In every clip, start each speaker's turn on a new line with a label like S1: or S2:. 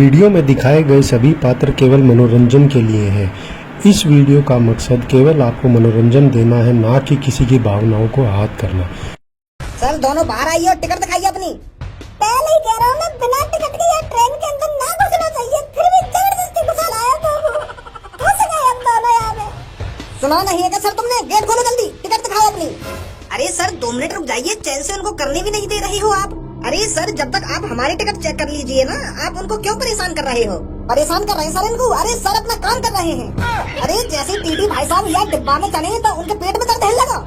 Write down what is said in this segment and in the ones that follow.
S1: Video में दिखाए गए सभी पात्र केवल मनोरंजन के लिए हैं। इस वीडियो का मकसद केवल आपको मनोरंजन देना है, ना कि किसी की भावनाओं को आहत करना।
S2: सर दोनों बाहर आइए और टिकट दिखाइए अपनी। पहले ही कह रहा हूँ मैं, बिना टिकट के यार ट्रेन के अंदर ना घुसना चाहिए, फिर भी जबरदस्ती घुसा लाया तो घुस गए हम दोनों यहाँ पे। सुना नहीं है क्या सर तुमने? गेट खोलो जल्दी, टिकट दिखाओ अपनी। अरे सर 2 मिनट रुक जाइए, चैन से उनको करने भी नहीं दे रही हो आप। अरे सर जब तक आप हमारी टिकट चेक कर लीजिए ना, आप उनको क्यों परेशान कर रहे हो? परेशान कर रहे हैं सर इनको? अरे सर अपना काम कर रहे हैं। अरे जैसे टीटी भाई साहब यार डिब्बा में चढ़े तो उनके पेट में दर्द है लगा,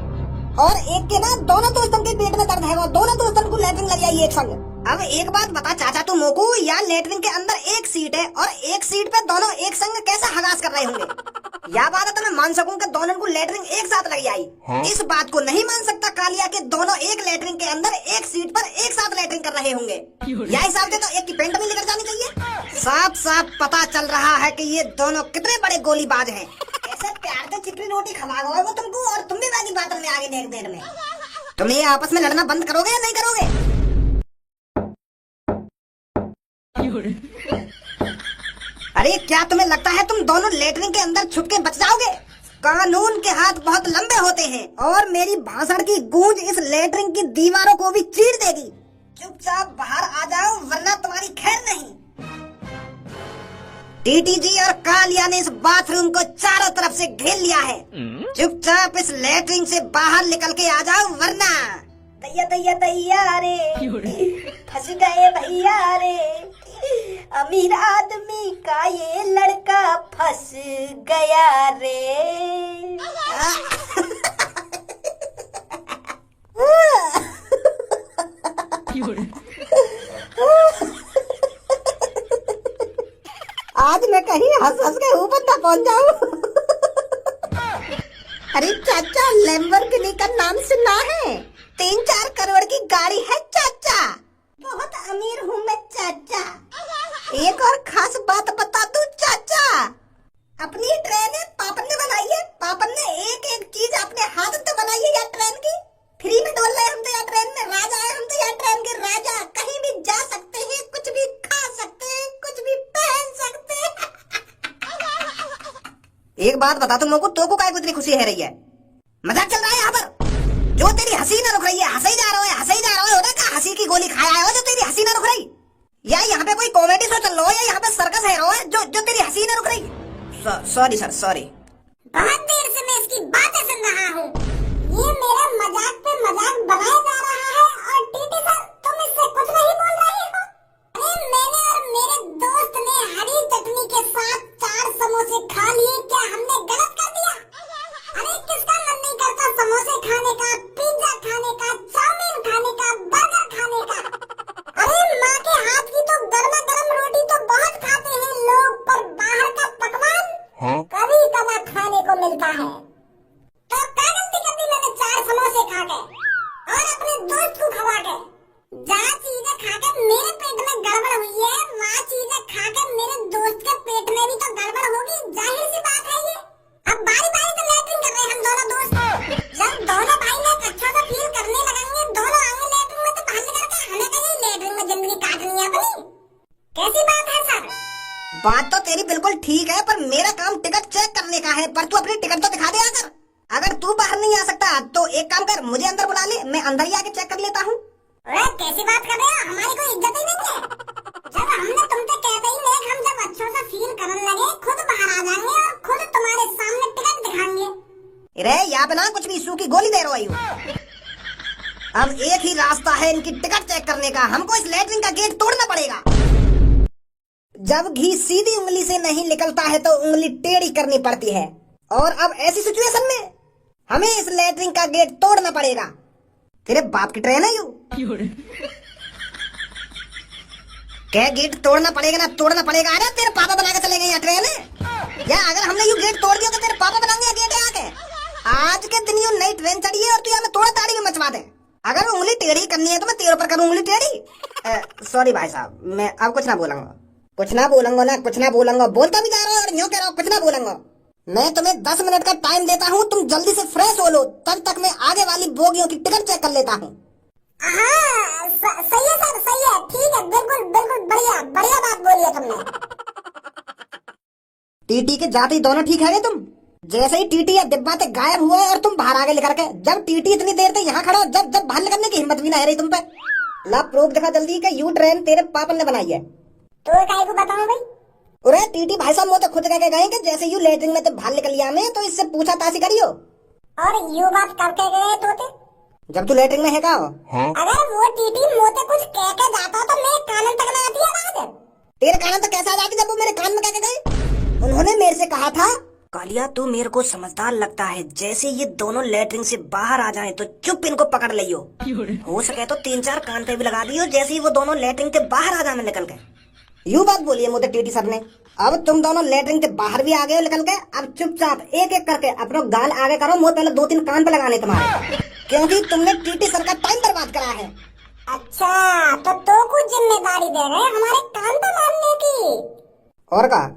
S2: और एक के ना दोनों दोस्तों के पेट में दर्द है, वो दोनों दोस्तों को लैट्रिन लग जाइए एक संग। अब एक बात बता चाचा तू मोकू, यार लैट्रिन के अंदर एक सीट है और एक सीट पे दोनों एक संग कैसे हगास कर रहे होंगे? या बात है तो मैं मान सकूं कि दोनों को लैट्रिन एक साथ लग जाई। इस बात को नहीं मान सकता कालिया के दोनों एक लैट्रिन के अंदर एक सीट पर एक साथ लैट्रिन कर रहे होंगे। या हिसाब से तो एक की पेंट में लेकर जानी चाहिए। साफ साफ पता चल रहा है कि ये दोनों कितने बड़े गोलीबाज हैं। ऐसे प्यार से चिकनी रोटी खवा वो तुमको, और तुम भी बाकी बातों में आगे देख देर में। तुम ये आपस में लड़ना बंद करोगे या नहीं करोगे? अरे क्या तुम्हें लगता है तुम दोनों लेटरिन के अंदर छुप के बच जाओगे? कानून के हाथ बहुत लंबे होते हैं और मेरी भाषण की गूंज इस लेटरिन की दीवारों को भी चीर देगी। चुपचाप बाहर आ जाओ वरना तुम्हारी खैर नहीं। टीटी जी और कालिया ने इस बाथरूम को चारों तरफ से घेर लिया है। चुपचाप इस लेटरिन से बाहर निकल के आ जाओ वरना दैया दैया दैया रे फंस गए भैया रे, अमीर आदमी का ये लड़का फंस गया रे। आज मैं कहीं हंस हंस के ऊपर ना पहुंच जाऊं। अरे चाचा लैम्बोर्गिनी का नाम सुना है? 3-4 करोड़ की गाड़ी है चाचा, बहुत अमीर हूँ मैं चाचा। एक और खास बात बता दूं चाचा, अपनी ट्रेन पापन ने बनाई है। पापन ने एक एक चीज अपने हाथ से बनाई है यार ट्रेन की। फ्री में डोल रहे हम तो यार ट्रेन में, राजा है हम तो यार ट्रेन के राजा। कहीं भी जा सकते हैं, कुछ भी खा सकते हैं, कुछ भी पहन सकते हैं। एक बात बता तुम लोगों को, तो को काय को इतनी खुशी है रही है? मजाक चल रहा है यहाँ पर? जो तेरी हंसी ना रुक रही है, हंसे ही जा रहा है, हंसे ही जा रहा है। का हंसी की गोली खाया है जो तेरी हंसी ना रुक रही? या यहाँ पे कोई कॉमेडी शो चल रहा है, या यहाँ पे सर्कस है जो तेरी हंसी ना रुक रही? Sorry sir sorry. बहुत देर से मैं इसकी बातें सुन रहा हूँ। ये मेरा मजाक पे मजाक बनाया जा रहा है और टीटी सर तुम इससे कुछ नहीं बोल रही हो। अरे मैंने और मेरे दोस्त ने हरी चटनी के साथ 4 समोसे खा लिए, क्या हमने गलत कर दिया? अरे किसका मन नहीं करता समोसे खाने का, पिज्जा खाने का, चाउमीन खाने का, बर्गर खाने का? अरे माँ के हाथ की तो गर्मा गर्म रोटी तो बहुत खाते हैं लोग, पर बाहर का पकवान कभी कभी खाने को मिलता है। तो क्या गलती कर दी मैंने 4 समोसे खा के और अपने दोस्त को खवा के? जहाँ चीजें खा के मेरे पेट में गड़बड़ हुई है, वहाँ चीजें खा के मेरे दोस्त के पेट में भी तो गड़बड़ होगी, जाहिर सी बात है ये। अब बारी बारी से लैट्रिन कर रहे हैं हम दोनों दोस्त। जब दोनों भाई लोग अच्छा सा फील करने लगेंगे, दोनों आएंगे लैट्रिन में, तो बाहर निकल के हमें कहीं लैट्रिन में जिंदगी काटनी है अपनी। कैसी बात है सर? बात तो तेरी बिल्कुल ठीक है, पर मेरा काम टिकट चेक करने का है, पर तू अपनी टिकट तो दिखा दे आकर। अगर तू बाहर नहीं आ सकता तो एक काम कर, मुझे अंदर बुला ले, मैं अंदर ही आके चेक कर लेता हूँ। कैसी बात कर रहे हो? हमारी कोई इज्जत ही नहीं है? जब हमने तुमसे कहते ही नहीं, हम जब अच्छा सा फील करने लगे खुद बाहर आ जाएंगे और खुद तुम्हारे सामने टिकट दिखाएंगे। अरे यहाँ पे ना कुछ भी सूखी गोली दे रही हूँ। अब एक ही रास्ता है इनकी टिकट चेक करने का, हमको इस लैट्रिन का गेट तोड़ना पड़ेगा। जब घी सीधी उंगली से नहीं निकलता है तो उंगली टेढ़ी करनी पड़ती है, और अब ऐसी सिचुएशन में हमें इस लैट्रिन का गेट तोड़ना पड़ेगा। तेरे बाप की ट्रेन है यू? क्या गेट तोड़ना पड़ेगा ना तोड़ना पड़ेगा? अरे तेरे पापा बना के चले गए यहाँ ट्रेन है या? अगर हमने यू गेट तोड़ दिया तो तेरे पापा बनाएंगे गेट आके। आज के दिन यू नई ट्रेन चढ़ी है और तू यहाँ में तोड़ा ताड़ी में मचवा दे। अगर उंगली टेढ़ी करनी है तो मैं तेरे ऊपर करूँ उंगली टेढ़ी? सॉरी भाई साहब, मैं अब कुछ ना बोलूंगा, कुछ ना बोलूंगा। बोलता भी जा रहा हूँ और यूँ कह रहा हूँ कुछ ना बोलूंगा। मैं तुम्हें 10 मिनट का टाइम देता हूँ, तुम जल्दी से फ्रेश हो लो, तब तक मैं आगे वाली बोगियों की टिकट चेक कर लेता हूँ।
S3: हाँ सही है सर, सही है, ठीक है, बिल्कुल बिल्कुल बढ़िया बढ़िया बात बोली है तुमने।
S2: टीटी के जाते ही दोनों ठीक है तुम? जैसे ही टीटी या डिब्बा से गायब हुआ और तुम बाहर आ गए लेकर के, जब टीटी इतनी देर तक यहाँ खड़ा, जब जब बाहर निकलने की हिम्मत भी ना रही तुम पे। ला प्रूफ दिखा जल्दी कि यू ट्रेन तेरे पापा ने बनाई है।
S3: तो काहे को बताऊं भाई?
S2: अरे टीटी भाई साहब, वो तो खुद कह के गए कि जैसे यू लेटरिन में तो बाहर निकल लिया मैं, तो इससे पूछा ताशी करियो।
S3: और यू बात करके गए तोते?
S2: जब तू लेटरिन में है का हो?
S3: अगर वो टीटी मोते कुछ कह के जाता तो मेरे कान तक ना आती है आवाज।
S2: तेरे कान तक कैसे आ जाती जब वो मेरे कान में कह के गए? उन्होंने मेरे से कहा था, कालिया तू मेरे को समझदार लगता है, जैसे ये दोनों लेटरिन से बाहर आ जाएं तो चुप इनको पकड़ लियो, हो सके तो 3-4 कान पे भी लगा दियो, जैसे ही वो दोनों लेटरिन से बाहर आ जाए निकल के। यूं बात बोली है मुझे टीटी सर ने। अब तुम दोनों लेटरिन के बाहर भी आ गए निकल के, अब चुपचाप एक एक करके अपना गाल आगे करो, मुंह पहले 2-3 कान पे लगाने तुम्हारे, क्योंकि तुमने टीटी सर का टाइम बर्बाद करा है।
S3: अच्छा तो कुछ जिम्मेदारी दे रहे हमारे कान पे मारने की?
S2: और का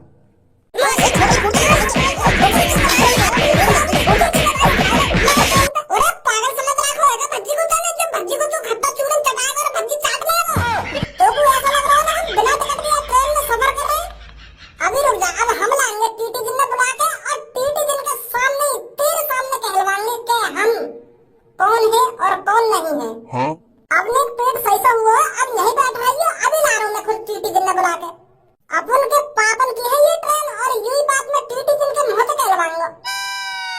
S3: आपने पेट सही हुआ, अब यही बैठा है, अभी ला रहा हूँ मैं खुद टीटी जिन्ना बुला के। अपन के पापन की है ये ट्रेन, और यही बात में टीटी जिन के मुंह से कहलवाऊंगा,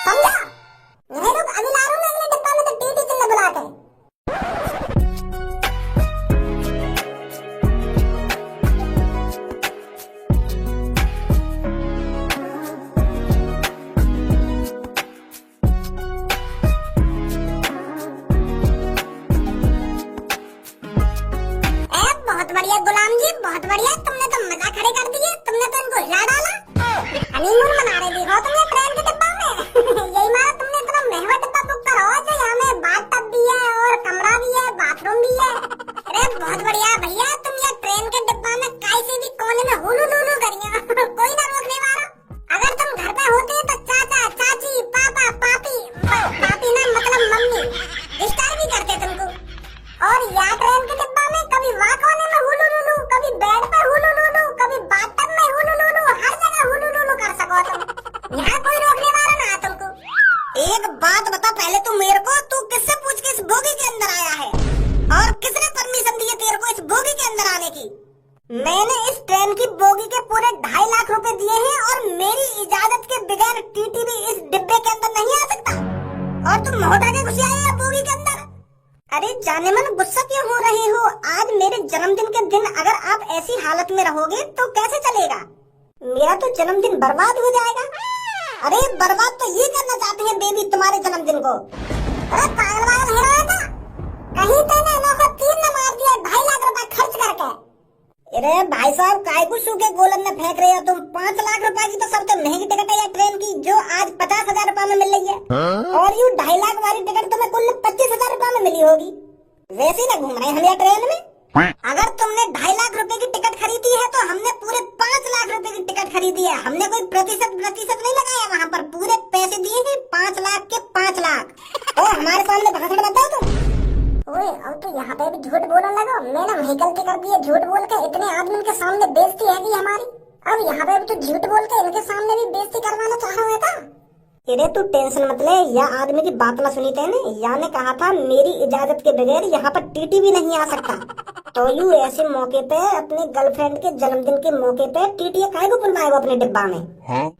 S3: समझा? नहीं रुक, अभी ला रहा हूँ मैं अगले डिब्बा में तो टीटी जिन्ना बुला के। बहुत बढ़िया गुलाम जी, बहुत बढ़िया, तुमने तो मजा खड़े कर दिए, तुमने तो इनको हिला डाला। हनीमून मना रहे देखो तुमने ट्रेन के डिब्बा में। यही मारा तुमने इतना महंगा डिब्बा बुक करा हो जो यहाँ में बाथ टब भी है और कमरा भी है, बाथरूम भी है। अरे बहुत बढ़िया भैया, तुम ये ट्रेन के डिब्बा में कैसे भी कोने में हुलू लुलू करिए, कोई ना रोकने वाला। अगर तुम घर पे होते तो चाचा चाची पापा पापी, पापी ना मतलब मम्मी, डिस्टर्ब भी करते तुमको। और यहाँ ट्रेन के डिब्बा में कभी वहाँ कोने में हुलू लुलू, कभी बेड पे हुलू लुलू, कभी बाथटब में हुलू लुलू, हर जगह हुलू लुलू कर सको तुम। यहाँ कोई रोकने वाला ना है तुमको।
S2: एक बात बता पहले तू मेरे को, तू किससे पूछ के इस बोगी के अंदर आया है और किसने परमिशन दी है तेरे को इस बोगी के अंदर आने की? मैंने इस ट्रेन की बोगी के पूरे 2.5 लाख रुपए दिए हैं और मेरी इजाजत के बगैर टीटी भी इस डिब्बे के अंदर नहीं आ सकता, और तुम मोटा के घुस आए बोगी के अंदर। अरे जाने मन गुस्सा क्यों हो रहे हो? आज मेरे जन्मदिन के दिन अगर आप ऐसी हालत में रहोगे तो कैसे चलेगा? मेरा तो जन्मदिन बर्बाद हो जाएगा। अरे बर्बाद तो ये करना चाहती है बेबी तुम्हारे जन्मदिन को।
S3: अरे पागल वागल है रहा था? कहीं तेने इनको 3 न मार दिया 2.5 लाख रुपए खर्च करके।
S2: अरे भाई साहब काय को सूखे गोलन में फेंक रहे हो तुम? 5 लाख रुपए की तो सबसे महंगी टिकट है ट्रेन की, जो आज 50,000 रुपए में मिल रही है, और यू 2.5 लाख वाली टिकट तुम्हें कुल 25,000 रुपए में मिली होगी। वैसे ही ना घूम रहे हम यहाँ ट्रेन में। अगर तुमने 2.5 लाख रुपए की टिकट खरीदी है तो हमने पूरे 5 लाख रुपए की टिकट खरीदी है। हमने कोई प्रतिशत नहीं लगाया, वहाँ पर पूरे पैसे दिए हैं 5 लाख के 5 लाख। और हमारे सामने भाषण बताओ तुम।
S3: ओए अब तो यहाँ पे भी झूठ बोलने लगा। मैंने वही गलती कर दी है, झूठ बोल के इतने आदमी के सामने बेइज्जती है की हमारी। अब यहाँ पे भी तो झूठ बोल के इनके सामने भी बेइज्जती करवाना चाह रहा था।
S2: अरे तू टेंशन मत ले, यह आदमी की बात ना सुनी तेने। या ने कहा था मेरी इजाजत के बगैर यहाँ पर टीटी भी नहीं आ सकता, तो यू ऐसे मौके पे अपने गर्लफ्रेंड के जन्मदिन के मौके पे टीटी काहे को बुलवाए अपने डिब्बा में?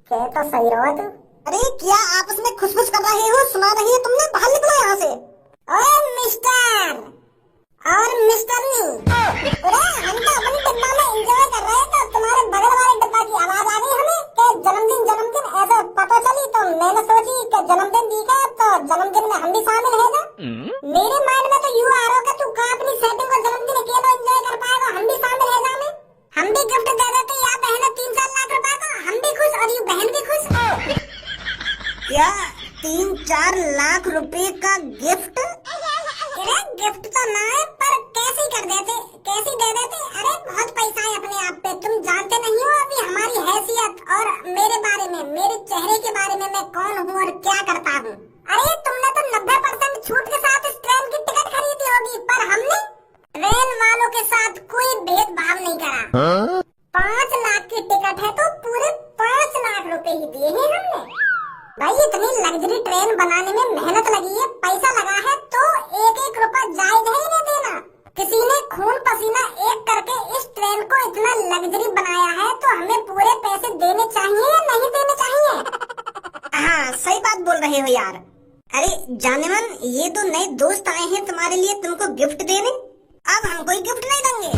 S3: कह तो सही रहा तू।
S2: अरे क्या आपस में खुश कर रहे हो? सुना रही है तुमने? बाहर निकलो यहाँ से।
S3: ओए मिस्टर और मिस्टरनी, अरे हम तो अपने डिब्बा में एंजॉय कर रहे थे, तुम्हारे बगल वाले डिब्बा की आवाज आ गई हमें कि जन्मदिन ऐसा पता चली, तो मैंने सोची कि जन्मदिन दी है तो जन्मदिन में हम भी शामिल है ना। मेरे माइंड में तो यू आ रहा है कि तू कहाँ अपनी सेटिंग और जन्मदिन अकेला एंजॉय कर पाएगा, हम भी शामिल है जाने। हम भी गिफ्ट दे देते या बहन 3-4 लाख रुपए का, हम भी खुश और यू बहन भी खुश।
S2: क्या 3-4 लाख रुपए का गिफ्ट?
S3: अरे गिफ्ट तो ना है, पर कैसे कर देते, कैसे दे देते। अरे बहुत पैसा है अपने आप पे, तुम जानते नहीं हो अभी हमारी हैसियत और मेरे बारे में, मेरे चेहरे के बारे में, मैं कौन हूँ और क्या करता हूँ। अरे तुमने तो 90% छूट के साथ इस ट्रेन की टिकट खरीदी होगी, पर हमने लाख की टिकट है तो पूरे 5 लाख रुपए ही दिए हैं हमने। भाई इतनी लग्जरी ट्रेन बनाने में मेहनत लगी है, पैसा लगा है, तो एक एक रुपया जायज है इन्हें देना। किसी ने खून पसीना एक करके इस ट्रेन को इतना लग्जरी बनाया है तो हमें पूरे पैसे देने चाहिए या नहीं देने चाहिए?
S2: हाँ सही बात बोल रहे हो यार। अरे जाने मन, ये तो नए दोस्त आए हैं तुम्हारे लिए तुमको गिफ्ट देने, अब हम कोई गिफ्ट नहीं देंगे।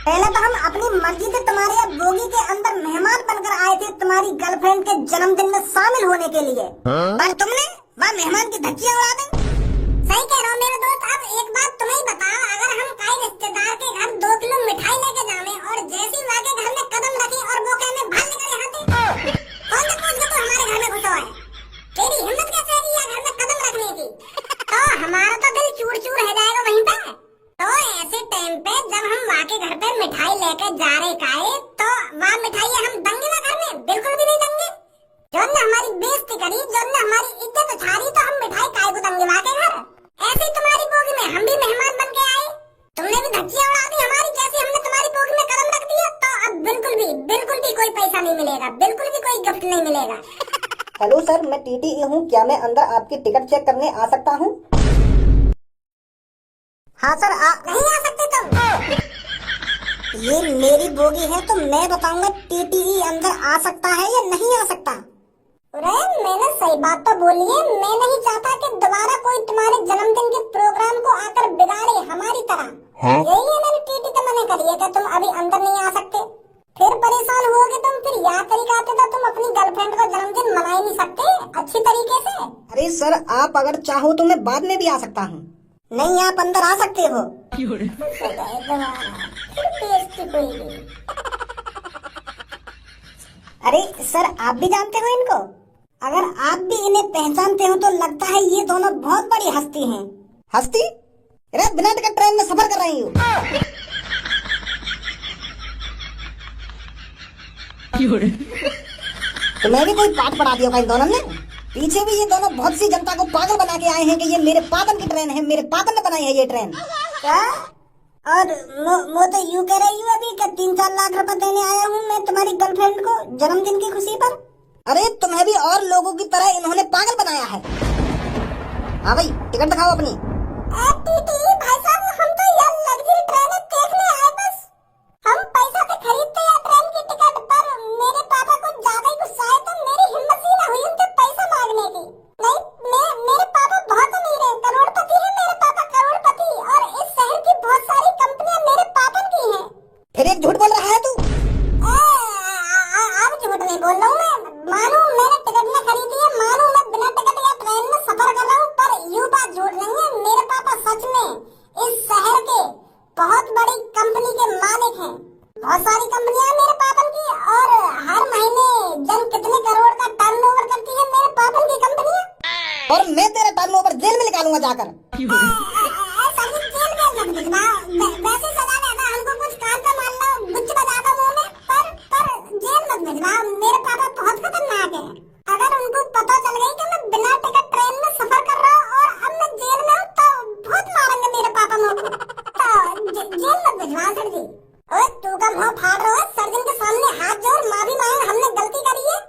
S2: पहले तो हम अपनी मर्जी से तुम्हारे बोगी के अंदर मेहमान बनकर आए थे तुम्हारी गर्लफ्रेंड के जन्मदिन में शामिल होने के लिए, पर तुमने वह मेहमान की धज्जियां उड़ा दी।
S3: सही कह रहा हूँ मेरे दोस्त। अब एक बात तुम्हें बताओ, अगर हम कई रिश्तेदार के घर 2 किलो मिठाई लेके जावे और जैसे वहाँ के घर में कदम रखे और वो कहने भाग निकल यहाँ से, कौन सा पूछ तो हमारे घर में घुसा है? तेरी हिम्मत कैसे है यहाँ घर में कदम रखने की? तो हमारा तो दिल चूर चूर हो जाएगा वहीं पे। तो ऐसे टाइम पे जब हम वहाँ के घर पे मिठाई लेके जा रहे काए, तो वहाँ मिठाई हम दंगे ना घर में? बिल्कुल भी नहीं दंगे। जो ने हमारी बेइज्जती करी, जो ने हमारी इज्जत उछाली, तो हम मिठाई काय को दंगे वहाँ के घर? ऐसे ही तुम्हारी बोगी में हम भी मेहमान बन के आए, तुमने भी धज्जियां उड़ा दी हमारी जैसे हमने तुम्हारी बोगी में कदम रख दिया। तो अब बिल्कुल भी कोई पैसा नहीं मिलेगा, बिल्कुल भी कोई गिफ्ट नहीं मिलेगा।
S2: हेलो सर, मैं टीटीई हूँ, क्या मैं अंदर आपकी टिकट चेक करने आ सकता हूँ? हाँ सर
S3: नहीं आ सकते तुम।
S2: ये मेरी बोगी है तो मैं बताऊंगा टीटीई अंदर आ सकता है या नहीं आ सकता।
S3: अरे मैंने सही बात तो बोली है, मैं नहीं चाहता कि दोबारा कोई तुम्हारे जन्मदिन के प्रोग्राम को आकर बिगाड़े हमारी तरह। यही है मेरी टीटी तो मैंने करी है कि तुम अभी अंदर नहीं आ सकते। फिर परेशान होगे तुम, फिर याद तरीका आते तो तुम अपनी गर्लफ्रेंड का जन्मदिन मना ही नहीं सकते अच्छी तरीके से।
S2: अरे सर, आप अगर चाहो तो मैं बाद में भी आ सकता हूँ। नहीं, आप अंदर आ सकते हो। अरे सर, आप भी जानते हो इनको? अगर आप भी इन्हें पहचानते हो तो लगता है ये दोनों बहुत बड़ी हस्ती हैं। हस्ती? अरे बिना टिकट ट्रेन में सफर कर रही हूँ। तुम्हें भी कोई पाठ पढ़ा दिया इन दोनों ने? पीछे भी ये दोनों बहुत सी जनता को पागल बना के आए हैं कि ये मेरे पापन की ट्रेन है, मेरे पापन ने बनाई है ये ट्रेन। क्या? और मैं तो यूँ कह रही हूँ अभी कि 3-4 लाख रुपए देने आया हूँ मैं तुम्हारी गर्लफ्रेंड को जन्मदिन की खुशी पर। अरे तुम्हें भी और लोगों की तरह इन्होंने पागल बनाया है। हाँ भाई, टिकट दिखाओ अपनी।
S3: भाई साहब, हम तो यार लग्जरी ट्रेन देखने आए, बस हम पैसा तो खरीदते हैं ट्रेन की टिकट, पर मेरे पापा को ज्यादा ही गुस्सा है तो मेरी हिम्मत ही ना हुई उनसे पैसा मांगने की। नहीं, मेरे पापा बहुत अमीर हैं, करोड़पति है मेरे पापा, करोड़पति, और इस शहर की बहुत सारी कंपनियां मेरे पापा की हैं।
S2: फिर एक झूठ बोल रहा है तू?
S3: अब झूठ नहीं बोल रहा हूँ मैं। मानो मैंने टिकट न खरीदी है, मानो मैं बिना टिकट या ट्रेन में सफर कर रहा हूँ, पर यूँ बात झूठ नहीं है। मेरे पापा सच में इस शहर के बहुत बड़ी कंपनी के मालिक हैं। बहुत सारी कंपनियां हैं मेरे पापा की, और हर महीने जन कितने करोड़ का टर्नओवर करती है मेरे पापा की कंपनियां।
S2: और मैं तेरा टर्नओवर जेल में निकालूंगा जाकर।
S3: वैसे सजा देता हमको, कुछ कान पे मार लो, गुच्छ बजा दो मुंह में, पर जेल मत भिजवाओ। मेरे पापा बहुत खतरनाक है। अगर उनको पता चल गई कि मैं बिना टिकट ट्रेन में सफर कर रहा हूँ और अब मैं जेल में हूँ तो बहुत मारेंगे मेरे पापा मुझे। तो जेल मत भिजवाओ सर जी। ओए तू का मुंह फाड़ रहा है, सर्जन के सामने हाथ जोड़, माफी मांग, हमने गलती करी है।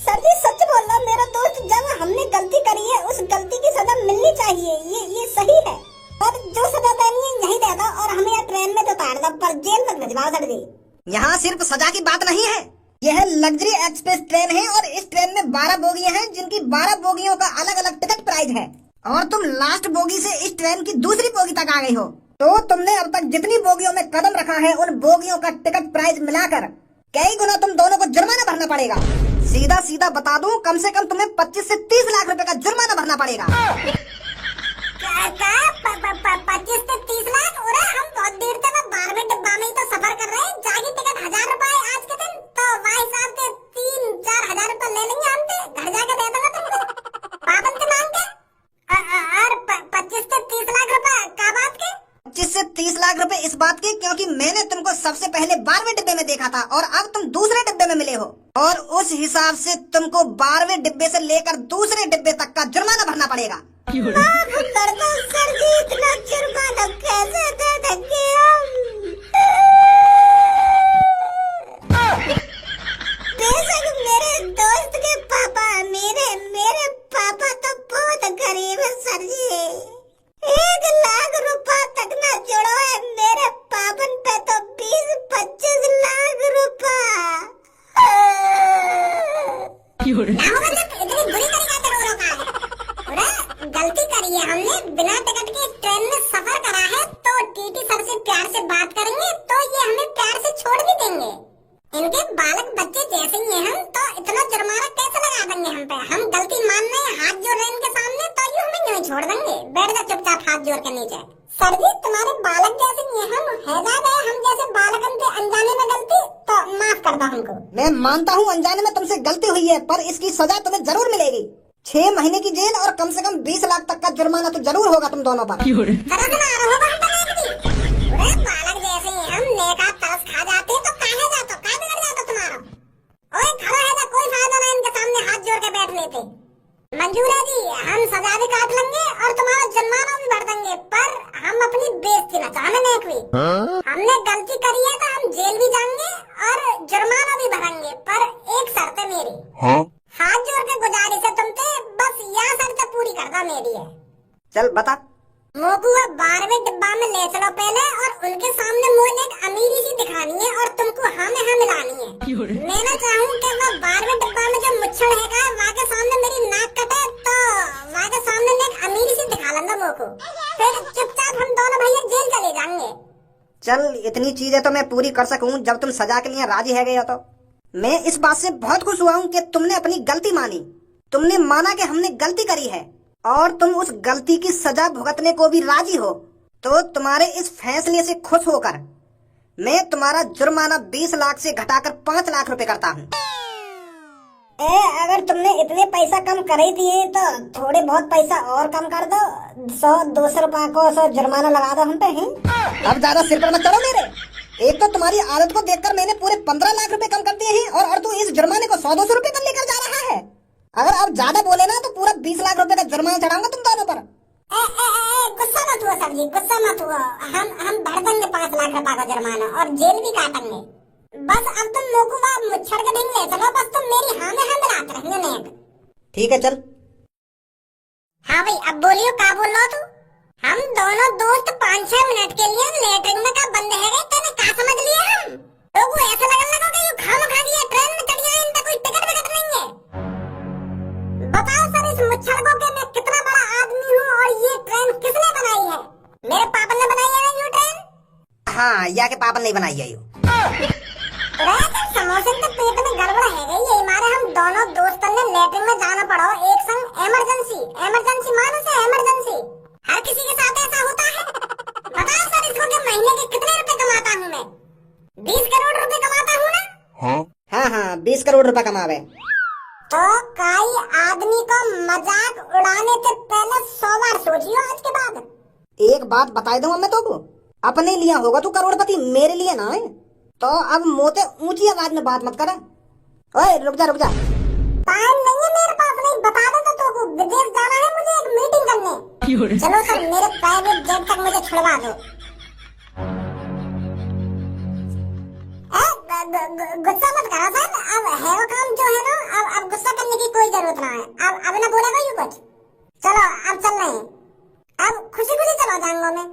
S2: सर जी सच बोल रहा मेरा दोस्त, जब हमने गलती करी है उस गलती की सजा मिलनी चाहिए, ये सही है। पर जो सजा देनी है यही दे दो और हमें यहाँ ट्रेन में तो उतार दो, पर जेल मत भिजवाओ सर जी। यहाँ सिर्फ सजा की बात नहीं है, यह लग्जरी एक्सप्रेस ट्रेन है और इस ट्रेन में 12 बोगियां हैं जिनकी 12 बोगियों का अलग अलग टिकट प्राइस है। और तुम लास्ट बोगी से इस ट्रेन की दूसरी बोगी तक आ गई हो, तो तुमने अब तक जितनी बोगियों में कदम रखा है उन बोगियों का टिकट प्राइस मिलाकर कई गुना तुम दोनों को जुर्माना भरना पड़ेगा। सीधा सीधा बता दूं, कम से कम तुम्हें 25 से 30 लाख रुपए का जुर्माना भरना पड़ेगा।
S3: 25 से 30 लाख? अरे हम बहुत देर तक 12वें डिब्बा में ही तो सफर कर रहे हैं। जागी टिकट 1000 रुपए आज के दिन, तो भाई साहब के 3-4 हजार रुपए ले लेंगे हम, घर जाके दे दूंगा तुमको पापन से मांग के। और 25 से 30 लाख रुपए का बात के?
S2: 25 से 30 लाख रुपए इस बात के क्योंकि मैंने तुमको सबसे पहले 12वें डिब्बे में देखा था और अब तुम दूसरे डिब्बे में मिले हो, और उस हिसाब से तुमको 12वें डिब्बे से लेकर दूसरे डिब्बे तक का जुर्माना भरना पड़ेगा।
S3: सर जी, इतना जुर्माना कैसे दे देंगे हम? ना होगा जब इतनी बुरी तरीके से रो रखा है। अरे गलती करी है हमने, बिना टिकट के ट्रेन में सफर करा है, तो टीटी सर से प्यार से बात करेंगे तो ये हमें प्यार से छोड़ भी देंगे। इनके बालक बच्चे जैसे ही हैं हम, तो इतना जुर्माना कैसे लगा देंगे हम पे? हम गलती मान रहे हैं, हाथ जोड़ रहे हैं इनके सामने, तो ये हमें नहीं छोड़ देंगे। बैठ जा चुपचाप हाथ जोड़ के नीचे। सर जी तुम्हारे बालक जैसे ही हैं हम, है गए हम जैसे बालकन के अनजाने में गलती, तो माफ कर दो हमको।
S2: मैं मानता हूँ अनजाने में तुमसे गलती हुई है, पर इसकी सजा तुम्हें जरूर मिलेगी। 6 महीने की जेल और कम से कम 20 लाख तक का जुर्माना तो जरूर होगा तुम दोनों पर।
S3: बालक जैसे ही हम, नेका तरस खा जाते तो काहे जातो, का बिगड़ जाता तुम्हारा? ओए खड़ा है तो कोई फायदा नहीं, इनके सामने हाथ जोड़ के बैठ लेते। मंजूर है जी, हम सजा भी काट लेंगे और तुम्हारा जुर्माना भी भर देंगे, पर हम अपनी बेइज्जती न चाहने नहीं हुई। हमने गलती करी है तो हम जेल भी जाएंगे और जुर्माना भी भरेंगे, पर एक शर्त है मेरी। हाथ जोड़ के गुजारिश है तुमसे, बस यह शर्त पूरी करना मेरी है।
S2: चल बता।
S3: मोकू 12वें डिब्बा में ले चलो पहले, और उनके सामने मुझे एक अमीरी सी दिखानी है और तुमको हाँ में हाँ मिलानी है। मैं ना चाहूँ कि वो 12वें डिब्बा में जो मुच्छड़ है वहाँ के सामने मेरी नाक कटे, तो वहाँ के सामने मैं एक अमीरी सी दिखा लूंगा मोकू, फिर चुपचाप हम दोनों भैया जेल चले जाएंगे।
S2: चल इतनी चीजें तो मैं पूरी कर सकूं जब तुम सजा के लिए राजी है गए। तो मैं इस बात से बहुत खुश हुआ हूँ कि तुमने अपनी गलती मानी। तुमने माना कि हमने गलती करी है और तुम उस गलती की सजा भुगतने को भी राजी हो। तो तुम्हारे इस फैसले से खुश होकर मैं तुम्हारा जुर्माना 20 लाख से घटाकर 5 लाख रुपए करता हूँ।
S3: अगर तुमने इतने पैसा कम कर ही दिए तो थोड़े बहुत पैसा और कम कर दो, 100-200 रुपए को 100 जुर्माना लगा दो हम पे।
S2: अब ज्यादा सिर पर मत चढ़ो मेरे। एक तो तुम्हारी आदत को देखकर मैंने पूरे 15 लाख रुपए कम कर दिए हैं, और तू इस जुर्माने को 100-200 रुपए कर लेकर जा रहा है। अगर अब ज्यादा बोले ना तो पूरा 20 लाख रुपए का जुर्माना चढ़ाऊंगा तुम दोनों पर।
S3: गुस्सा मत हुआ सर जी, गुस्सा मत हुआ। हम भर देंगे 5 लाख रुपए का जुर्माना और जेल भी काटेंगे। बस अब तुम मोकूबा मुच्छड़ के ढंग ले चलो, बस तुम मेरी हाँ में हाँ मिलाते रहेंगे नेक।
S2: ठीक है चल।
S3: हाँ भाई अब बोलियो, का बोल रहा तू? हम दोनों दोस्त 5-6 मिनट के लिए लेटरिन में का बंद है गए, तेने का समझ लिया? हम लोगों ऐसा लगने लगा कि ये खामखा दिया ट्रेन में चढ़ गया, इनका कोई टिकट विकट नहीं है। बताओ सर इस मुच्छड़ को कि मैं कितना बड़ा आदमी हूँ, और ये ट्रेन किसने बनाई है? मेरे पापा ने बनाई है ये ट्रेन?
S2: हाँ, या के पापा नहीं बनाई है यू।
S3: समोसे के पेट में गड़बड़ है गई, यही मारे हम दोनों दोस्तों ने लेटरिन में जाना पड़ा एक संग। इमरजेंसी मानो से इमरजेंसी, हर किसी के साथ ऐसा होता है। बताओ सर इसको कि महीने के कितने रुपए कमाता हूँ मैं? 20 करोड़ रुपए कमाता हूँ ना?
S2: हाँ 20 करोड़ रुपए कमावे।
S3: तो कई आदमी को मजाक उड़ाने से पहले 100 बार सोचियो आज के बाद।
S2: एक बात बता दूंगा मैं तुमको, अपने लिए होगा तू करोड़पति, मेरे लिए ना है। तो अब मोते ऊंची आवाज में बात मत करा। ओए रुक जा।
S3: टाइम नहीं है मेरे पास, नहीं बता दो तो तुमको विदेश जाना है मुझे एक मीटिंग करने। चलो सर मेरे प्राइवेट जेट तक मुझे छुड़वा दो। गुस्सा मत करो सर, अब है वो काम जो है ना, अब गुस्सा करने की कोई जरूरत ना है। अब ना बोलेगा यू कुछ। चलो अब चल रहे हैं, अब खुशी खुशी चलो जाऊंगा मैं।